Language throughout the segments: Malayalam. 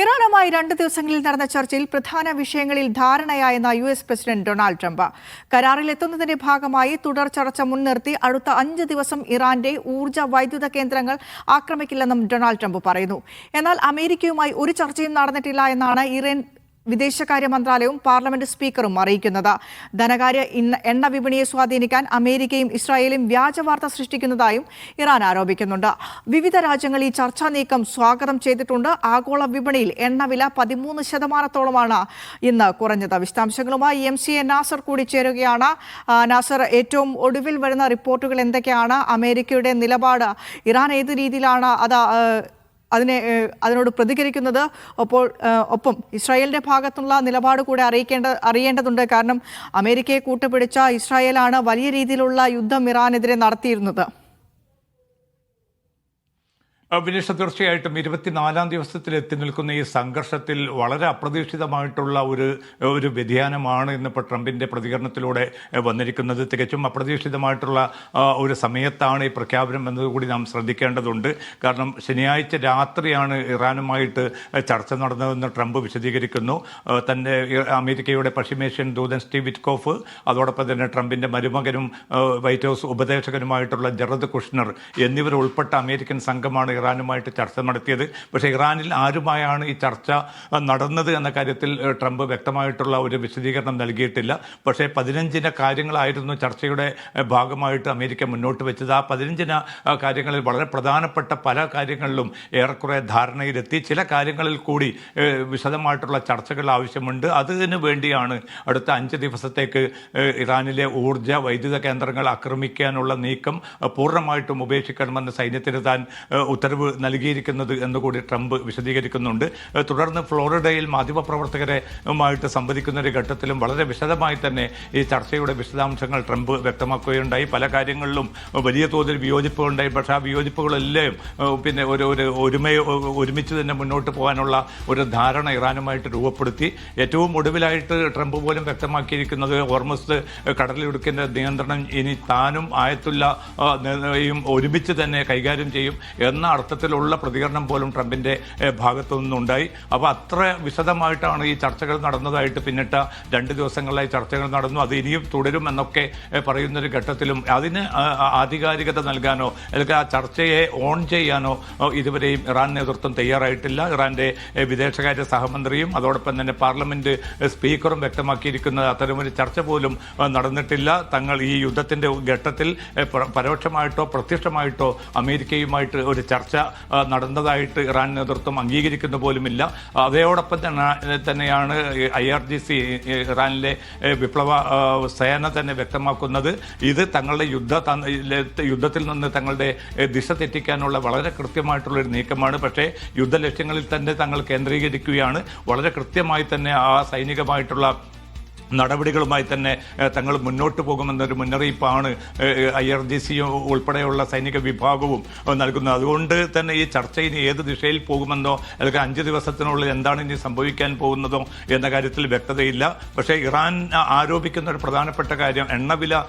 ഇറാനുമായി 2 ദിവസങ്ങളിൽ നടന്ന ചർച്ചയിൽ പ്രധാന വിഷയങ്ങളിൽ ധാരണയായെന്ന US പ്രസിഡന്റ് ഡൊണാൾഡ് ട്രംപ്. കരാറിലെത്തുന്നതിന്റെ ഭാഗമായി തുടർ ചർച്ച മുൻനിർത്തി അടുത്ത 5 ദിവസം ഇറാന്റെ ഊർജ്ജ വൈദ്യുത കേന്ദ്രങ്ങൾ ആക്രമിക്കില്ലെന്നും ഡൊണാൾഡ് ട്രംപ് പറയുന്നു. എന്നാൽ അമേരിക്കയുമായി ഒരു ചർച്ചയും നടന്നിട്ടില്ല എന്നാണ് ഇറാൻ വിദേശകാര്യ മന്ത്രാലയവും പാർലമെന്റ് സ്പീക്കറും അറിയിക്കുന്നത്. ധനകാര്യ എണ്ണ വിപണിയെ സ്വാധീനിക്കാൻ അമേരിക്കയും ഇസ്രായേലും വ്യാജവാർത്ത സൃഷ്ടിക്കുന്നതായും ഇറാൻ ആരോപിക്കുന്നുണ്ട്. വിവിധ രാജ്യങ്ങൾ ഈ ചർച്ചാ നീക്കം സ്വാഗതം ചെയ്തിട്ടുണ്ട്. ആഗോള വിപണിയിൽ എണ്ണവില 13% ഇന്ന് കുറഞ്ഞത്. വിശദാംശങ്ങളുമായി MCA നാസർ കൂടി ചേരുകയാണ്. നാസർ, ഏറ്റവും ഒടുവിൽ വരുന്ന റിപ്പോർട്ടുകൾ എന്തൊക്കെയാണ്? അമേരിക്കയുടെ നിലപാട് ഇറാൻ ഏത് രീതിയിലാണ് അതിനോട് പ്രതികരിക്കുന്നത്? ഒപ്പം ഇസ്രായേലിന്റെ ഭാഗത്തുള്ള നിലപാട് കൂടെ അറിയേണ്ടതുണ്ട്. കാരണം അമേരിക്കയെ കൂട്ടുപിടിച്ച ഇസ്രായേലാണ് വലിയ രീതിയിലുള്ള യുദ്ധം ഇറാനെതിരെ നടത്തിയിരുന്നത്. വിനീഷ, തീർച്ചയായിട്ടും 24-ാം ദിവസത്തിൽ എത്തി നിൽക്കുന്ന ഈ സംഘർഷത്തിൽ വളരെ അപ്രതീക്ഷിതമായിട്ടുള്ള ഒരു വ്യതിയാനമാണ് ഇന്നിപ്പോൾ ട്രംപിൻ്റെ പ്രതികരണത്തിലൂടെ വന്നിരിക്കുന്നത്. തികച്ചും അപ്രതീക്ഷിതമായിട്ടുള്ള ഒരു സമയത്താണ് ഈ പ്രഖ്യാപനം എന്നതുകൂടി നാം ശ്രദ്ധിക്കേണ്ടതുണ്ട്. കാരണം ശനിയാഴ്ച രാത്രിയാണ് ഇറാനുമായിട്ട് ചർച്ച നടന്നതെന്ന് ട്രംപ് വിശദീകരിക്കുന്നു. തൻ്റെ അമേരിക്കയുടെ പശ്ചിമേഷ്യൻ ദൂതൻ സ്റ്റീവ് വിറ്റ്കോഫ്, അതോടൊപ്പം തന്നെ ട്രംപിൻ്റെ മരുമകനും വൈറ്റ് ഹൗസ് ഉപദേശകനുമായിട്ടുള്ള ജറദ് കുഷ്ണർ എന്നിവരുൾപ്പെട്ട അമേരിക്കൻ സംഘമാണ് ഇറാനുമായിട്ട് ചർച്ച നടത്തിയത്. പക്ഷേ ഇറാനിൽ ആരുമായാണ് ഈ ചർച്ച നടന്നത് എന്ന കാര്യത്തിൽ ട്രംപ് വ്യക്തമായിട്ടുള്ള ഒരു വിശദീകരണം നൽകിയിട്ടില്ല. പക്ഷേ 15 കാര്യങ്ങളായിരുന്നു ചർച്ചയുടെ ഭാഗമായിട്ട് അമേരിക്ക മുന്നോട്ട് വെച്ചത്. ആ 15 കാര്യങ്ങളിൽ വളരെ പ്രധാനപ്പെട്ട പല കാര്യങ്ങളിലും ഏറെക്കുറെ ധാരണയിലെത്തി. ചില കാര്യങ്ങളിൽ കൂടി വിശദമായിട്ടുള്ള ചർച്ചകൾ ആവശ്യമുണ്ട്. അതിനു വേണ്ടിയാണ് അടുത്ത 5 ദിവസത്തേക്ക് ഇറാനിലെ ഊർജ്ജ വൈദ്യുത കേന്ദ്രങ്ങൾ ആക്രമിക്കാനുള്ള നീക്കം പൂർണ്ണമായിട്ടും ഉപേക്ഷിക്കണമെന്ന് സൈന്യത്തിന് താൻ ഉത്തരവ് നൽകിയിരിക്കുന്നത് എന്നുകൂടി ട്രംപ് വിശദീകരിക്കുന്നുണ്ട്. തുടർന്ന് ഫ്ലോറിഡയിൽ മാധ്യമപ്രവർത്തകരുമായിട്ട് സംവദിക്കുന്ന ഒരു ഘട്ടത്തിലും വളരെ വിശദമായി തന്നെ ഈ ചർച്ചയുടെ വിശദാംശങ്ങൾ ട്രംപ് വ്യക്തമാക്കുകയുണ്ടായി. പല കാര്യങ്ങളിലും വലിയ തോതിൽ വിയോജിപ്പുകളുണ്ടായി. പക്ഷേ ആ വിയോജിപ്പുകളെല്ലാം പിന്നെ ഒരുമിച്ച് തന്നെ മുന്നോട്ട് പോകാനുള്ള ഒരു ധാരണ ഇറാനുമായിട്ട് രൂപപ്പെടുത്തി. ഏറ്റവും ഒടുവിലായിട്ട് ട്രംപ് പോലും വ്യക്തമാക്കിയിരിക്കുന്നത് ഹോർമുസ് കടലിടുക്കിൻ്റെ നിയന്ത്രണം ഇനി താനും ആയത്തുല്ലയും ഒരുമിച്ച് തന്നെ കൈകാര്യം ചെയ്യും എന്ന അർത്ഥത്തിലുള്ള പ്രതികരണം പോലും ട്രംപിൻ്റെ ഭാഗത്തു നിന്നുണ്ടായി. അപ്പോൾ അത്ര വിശദമായിട്ടാണ് ഈ ചർച്ചകൾ നടന്നതായിട്ട് പിന്നിട്ട 2 ദിവസങ്ങളിലായി ചർച്ചകൾ നടന്നു. അത് ഇനിയും തുടരുമെന്നൊക്കെ പറയുന്നൊരു ഘട്ടത്തിലും അതിന് ആധികാരികത നൽകാനോ അല്ലെങ്കിൽ ആ ചർച്ചയെ ഓൺ ചെയ്യാനോ ഇതുവരെയും ഇറാൻ നേതൃത്വം തയ്യാറായിട്ടില്ല. ഇറാൻ്റെ വിദേശകാര്യ സഹമന്ത്രിയും അതോടൊപ്പം തന്നെ പാർലമെൻറ്റ് സ്പീക്കറും വ്യക്തമാക്കിയിരിക്കുന്നത് അത്തരമൊരു ചർച്ച പോലും നടന്നിട്ടില്ല. തങ്ങൾ ഈ യുദ്ധത്തിൻ്റെ ഘട്ടത്തിൽ പരോക്ഷമായിട്ടോ പ്രത്യക്ഷമായിട്ടോ അമേരിക്കയുമായിട്ട് ഒരു ചർച്ച നടന്നതായിട്ട് ഇറാൻ നേതൃത്വം അംഗീകരിക്കുന്ന പോലുമില്ല. അതോടൊപ്പം തന്നെയാണ് IRGC ഇറാനിലെ വിപ്ലവ സേന തന്നെ വ്യക്തമാക്കുന്നത് ഇത് തങ്ങളുടെ യുദ്ധത്തിൽ നിന്ന് തങ്ങളുടെ ദിശ തെറ്റിക്കാനുള്ള വളരെ കൃത്യമായിട്ടുള്ളൊരു നീക്കമാണ്. പക്ഷേ യുദ്ധ ലക്ഷ്യങ്ങളിൽ തന്നെ തങ്ങൾ കേന്ദ്രീകരിക്കുകയാണ്. വളരെ കൃത്യമായി തന്നെ ആ സൈനികമായിട്ടുള്ള നടപടികളുമായി തന്നെ തങ്ങൾ മുന്നോട്ട് പോകുമെന്നൊരു മുന്നറിയിപ്പാണ് IRGC ഉൾപ്പെടെയുള്ള സൈനിക വിഭാഗവും നൽകുന്നത്. അതുകൊണ്ട് തന്നെ ഈ ചർച്ച ഇനി ഏത് ദിശയിൽ പോകുമെന്നോ അല്ലെങ്കിൽ 5 ദിവസത്തിനുള്ളിൽ എന്താണ് ഇനി സംഭവിക്കാൻ പോകുന്നതോ എന്ന കാര്യത്തിൽ വ്യക്തതയില്ല. പക്ഷേ ഇറാൻ ആരോപിക്കുന്ന ഒരു പ്രധാനപ്പെട്ട കാര്യം എണ്ണവില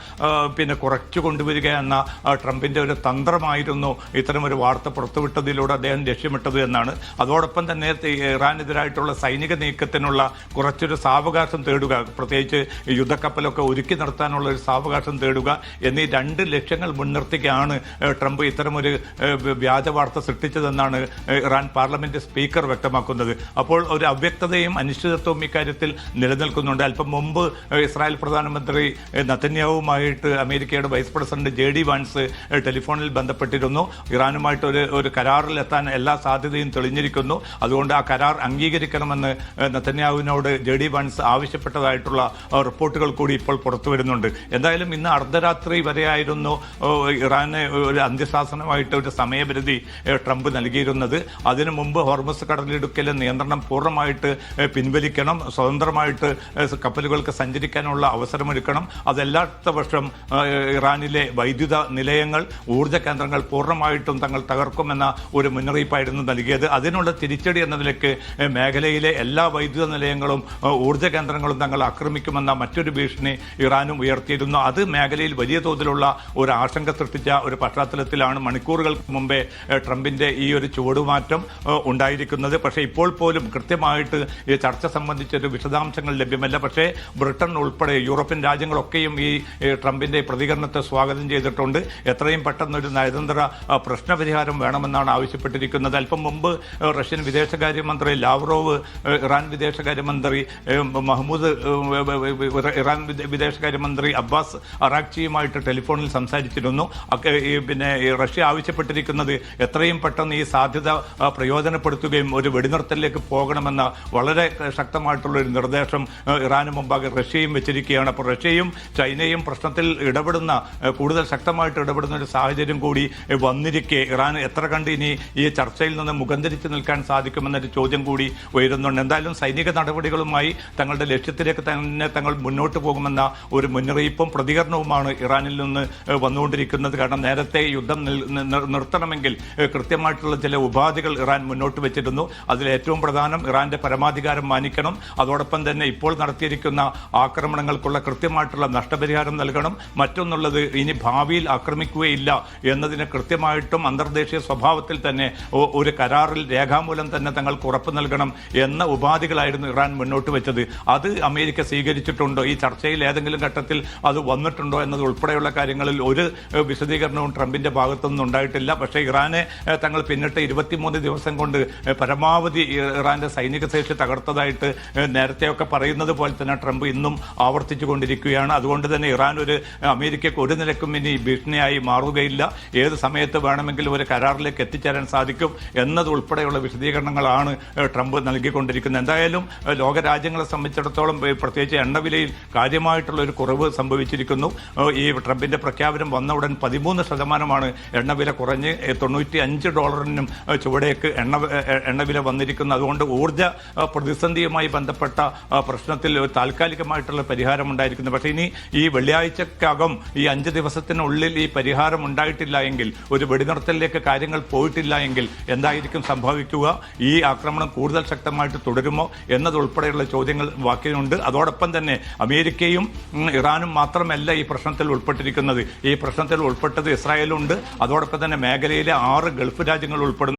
കുറച്ചു കൊണ്ടുവരിക എന്ന ട്രംപിൻ്റെ ഒരു തന്ത്രമായിരുന്നു ഇത്തരമൊരു വാർത്ത പുറത്തുവിട്ടതിലൂടെ അദ്ദേഹം ലക്ഷ്യമിട്ടത് എന്നാണ്. അതോടൊപ്പം തന്നെ ഇറാനെതിരായിട്ടുള്ള സൈനിക നീക്കത്തിനുള്ള കുറച്ചൊരു സാവകാശം തേടുക, പ്രത്യേകിച്ച് യുദ്ധക്കപ്പലൊക്കെ ഒരുക്കി നിർത്താനുള്ള ഒരു സാവകാശം തേടുക എന്നീ 2 ലക്ഷ്യങ്ങൾ മുൻനിർത്തിയാണ് ട്രംപ് ഇത്തരമൊരു വ്യാജ വാർത്ത സൃഷ്ടിച്ചതെന്നാണ് ഇറാൻ പാർലമെന്റ് സ്പീക്കർ വ്യക്തമാക്കുന്നത്. അപ്പോൾ ഒരു അവ്യക്തതയും അനിശ്ചിതത്വവും ഇക്കാര്യത്തിൽ നിലനിൽക്കുന്നുണ്ട്. അല്പം മുമ്പ് ഇസ്രായേൽ പ്രധാനമന്ത്രി നെതന്യാഹുവുമായിട്ട് അമേരിക്കയുടെ വൈസ് പ്രസിഡന്റ് JD വാൻസ് ടെലിഫോണിൽ ബന്ധപ്പെട്ടിരുന്നു. ഇറാനുമായിട്ട് ഒരു കരാറിലെത്താൻ എല്ലാ സാധ്യതയും തെളിഞ്ഞിരിക്കുന്നു. അതുകൊണ്ട് ആ കരാർ അംഗീകരിക്കണമെന്ന് നെതന്യാഹുവിനോട് JD വാൻസ് ആവശ്യപ്പെട്ടതായിട്ടുള്ള റിപ്പോർട്ടുകൾ കൂടി ഇപ്പോൾ പുറത്തു വരുന്നുണ്ട്. എന്തായാലും ഇന്ന് അർദ്ധരാത്രി വരെയായിരുന്നു ഇറാന് ഒരു അന്ത്യശാസനമായിട്ട് ഒരു സമയപരിധി ട്രംപ് നൽകിയിരുന്നത്. അതിനു മുമ്പ് ഹോർമുസ് കടലിടുക്കിലെ നിയന്ത്രണം പൂർണ്ണമായിട്ട് പിൻവലിക്കണം, സ്വതന്ത്രമായിട്ട് കപ്പലുകൾക്ക് സഞ്ചരിക്കാനുള്ള അവസരമൊരുക്കണം. അതല്ലാത്ത പക്ഷം ഇറാനിലെ വൈദ്യുത നിലയങ്ങൾ, ഊർജ്ജ കേന്ദ്രങ്ങൾ പൂർണ്ണമായിട്ടും തങ്ങൾ തകർക്കുമെന്ന ഒരു മുന്നറിയിപ്പായിരുന്നു നൽകിയത്. അതിനുള്ള തിരിച്ചടി എന്ന നിലയ്ക്ക് മേഖലയിലെ എല്ലാ വൈദ്യുത നിലയങ്ങളും ഊർജ്ജ കേന്ദ്രങ്ങളും തങ്ങൾ ആക്രമിക്കും ആക്രമിക്കുമെന്ന മറ്റൊരു ഭീഷണി ഇറാനും ഉയർത്തിയിരുന്നു. അത് മേഖലയിൽ വലിയ തോതിലുള്ള ഒരു ആശങ്ക സൃഷ്ടിച്ച ഒരു പശ്ചാത്തലത്തിലാണ് മണിക്കൂറുകൾക്ക് മുമ്പേ ട്രംപിന്റെ ഈ ഒരു ചുവടുമാറ്റം ഉണ്ടായിരിക്കുന്നത്. പക്ഷേ ഇപ്പോൾ പോലും കൃത്യമായിട്ട് ഈ ചർച്ച സംബന്ധിച്ചൊരു വിശദാംശങ്ങൾ ലഭ്യമല്ല. പക്ഷേ ബ്രിട്ടൻ ഉൾപ്പെടെ യൂറോപ്യൻ രാജ്യങ്ങളൊക്കെയും ഈ ട്രംപിന്റെ പ്രതികരണത്തെ സ്വാഗതം ചെയ്തിട്ടുണ്ട്. എത്രയും പെട്ടെന്നൊരു നയതന്ത്ര പ്രശ്നപരിഹാരം വേണമെന്നാണ് ആവശ്യപ്പെട്ടിരിക്കുന്നത്. അല്പം മുമ്പ് റഷ്യൻ വിദേശകാര്യമന്ത്രി ലാവ്റോവ്, ഇറാൻ വിദേശകാര്യമന്ത്രി മഹ്മൂദ്, ഇറാൻ വിദേശകാര്യമന്ത്രി അബ്ബാസ് അറാക്ചിയുമായിട്ട് ടെലിഫോണിൽ സംസാരിച്ചിരുന്നു. പിന്നെ റഷ്യ ആവശ്യപ്പെട്ടിരിക്കുന്നത് എത്രയും പെട്ടെന്ന് ഈ സാധ്യത പ്രയോജനപ്പെടുത്തുകയും ഒരു വെടിനിർത്തലിലേക്ക് പോകണമെന്ന വളരെ ശക്തമായിട്ടുള്ള ഒരു നിർദ്ദേശം ഇറാന് മുമ്പാകെ റഷ്യയും വെച്ചിരിക്കുകയാണ്. അപ്പോൾ റഷ്യയും ചൈനയും പ്രശ്നത്തിൽ കൂടുതൽ ശക്തമായിട്ട് ഇടപെടുന്ന ഒരു സാഹചര്യം കൂടി വന്നിരിക്കെ ഇറാൻ എത്ര കണ്ട് ഇനി ഈ ചർച്ചയിൽ നിന്ന് മുഖം തിരിച്ചു നിൽക്കാൻ സാധിക്കുമെന്നൊരു ചോദ്യം കൂടി ഉയരുന്നുണ്ട്. എന്തായാലും സൈനിക നടപടികളുമായി തങ്ങളുടെ ലക്ഷ്യത്തിലേക്ക് തന്നെ തങ്ങൾ മുന്നോട്ട് പോകുമെന്ന ഒരു മുന്നറിയിപ്പും പ്രതികരണവുമാണ് ഇറാനിൽ നിന്ന് വന്നുകൊണ്ടിരിക്കുന്നത്. കാരണം നേരത്തെ യുദ്ധം നിർത്തണമെങ്കിൽ കൃത്യമായിട്ടുള്ള ചില ഉപാധികൾ ഇറാൻ മുന്നോട്ട് വെച്ചിരുന്നു. അതിൽ ഏറ്റവും പ്രധാനം ഇറാന്റെ പരമാധികാരം മാനിക്കണം, അതോടൊപ്പം തന്നെ ഇപ്പോൾ നടത്തിയിരിക്കുന്ന ആക്രമണങ്ങൾക്കുള്ള കൃത്യമായിട്ടുള്ള നഷ്ടപരിഹാരം നൽകണം, മറ്റൊന്നുള്ളത് ഇനി ഭാവിയിൽ ആക്രമിക്കുകയില്ല എന്നതിന് കൃത്യമായിട്ടും അന്തർദേശീയ സ്വഭാവത്തിൽ തന്നെ ഒരു കരാറിൽ രേഖാമൂലം തന്നെ തങ്ങൾക്ക് ഉറപ്പ് നൽകണം എന്ന ഉപാധികളായിരുന്നു ഇറാൻ മുന്നോട്ട് വെച്ചത്. അത് അമേരിക്ക സ്വീകരിച്ചിട്ടുണ്ടോ, ഈ ചർച്ചയിൽ ഏതെങ്കിലും ഘട്ടത്തിൽ അത് വന്നിട്ടുണ്ടോ എന്നത് ഉൾപ്പെടെയുള്ള കാര്യങ്ങളിൽ ഒരു വിശദീകരണവും ട്രംപിന്റെ ഭാഗത്തുനിന്നും ഉണ്ടായിട്ടില്ല. പക്ഷേ ഇറാനെ തങ്ങൾ പിന്നിട്ട് 23 ദിവസം കൊണ്ട് പരമാവധി ഇറാന്റെ സൈനിക ശേഷി തകർത്തതായിട്ട് നേരത്തെയൊക്കെ പറയുന്നത് പോലെ തന്നെ ട്രംപ് ഇന്നും ആവർത്തിച്ചു കൊണ്ടിരിക്കുകയാണ്. അതുകൊണ്ട് തന്നെ ഇറാൻ അമേരിക്കയ്ക്ക് ഒരു നിലക്കും ഇനി ഭീഷണിയായി മാറുകയില്ല. ഏത് സമയത്ത് വേണമെങ്കിലും ഒരു കരാറിലേക്ക് എത്തിച്ചേരാൻ സാധിക്കും എന്നതുൾപ്പെടെയുള്ള വിശദീകരണങ്ങളാണ് ട്രംപ് നൽകിക്കൊണ്ടിരിക്കുന്നത്. എന്തായാലും ലോകരാജ്യങ്ങളെ സംബന്ധിച്ചിടത്തോളം പ്രത്യേകിച്ച് എണ്ണവിലയിൽ കാര്യമായിട്ടുള്ള ഒരു കുറവ് സംഭവിച്ചിരിക്കുന്നു. ഈ ട്രംപിന്റെ പ്രഖ്യാപനം വന്ന ഉടൻ 13% എണ്ണവില കുറഞ്ഞ് $95 ചുവടേക്ക് എണ്ണവില വന്നിരിക്കുന്നു. അതുകൊണ്ട് ഊർജ്ജ പ്രതിസന്ധിയുമായി ബന്ധപ്പെട്ട പ്രശ്നത്തിൽ ഒരു താൽക്കാലികമായിട്ടുള്ള പരിഹാരം ഉണ്ടായിരിക്കുന്നു. പക്ഷേ ഇനി ഈ വെള്ളിയാഴ്ചക്കകം ഈ 5 ദിവസത്തിനുള്ളിൽ ഈ പരിഹാരം ഉണ്ടായിട്ടില്ല എങ്കിൽ, ഒരു വെടിനിർത്തലിലേക്ക് കാര്യങ്ങൾ പോയിട്ടില്ല എങ്കിൽ എന്തായിരിക്കും സംഭവിക്കുക? ഈ ആക്രമണം കൂടുതൽ ശക്തമായിട്ട് തുടരുമോ എന്നതുൾപ്പെടെയുള്ള ചോദ്യങ്ങൾ ബാക്കിയുണ്ട്. അതോടൊപ്പം തന്നെ അമേരിക്കയും ഇറാനും മാത്രമല്ല ഈ പ്രശ്നത്തിൽ ഉൾപ്പെട്ടിരിക്കുന്നത്. ഈ പ്രശ്നത്തിൽ ഉൾപ്പെട്ടത് ഇസ്രായേലുണ്ട്. അതോടൊപ്പം തന്നെ മേഖലയിലെ 6 ഗൾഫ് രാജ്യങ്ങൾ ഉൾപ്പെടുന്നു.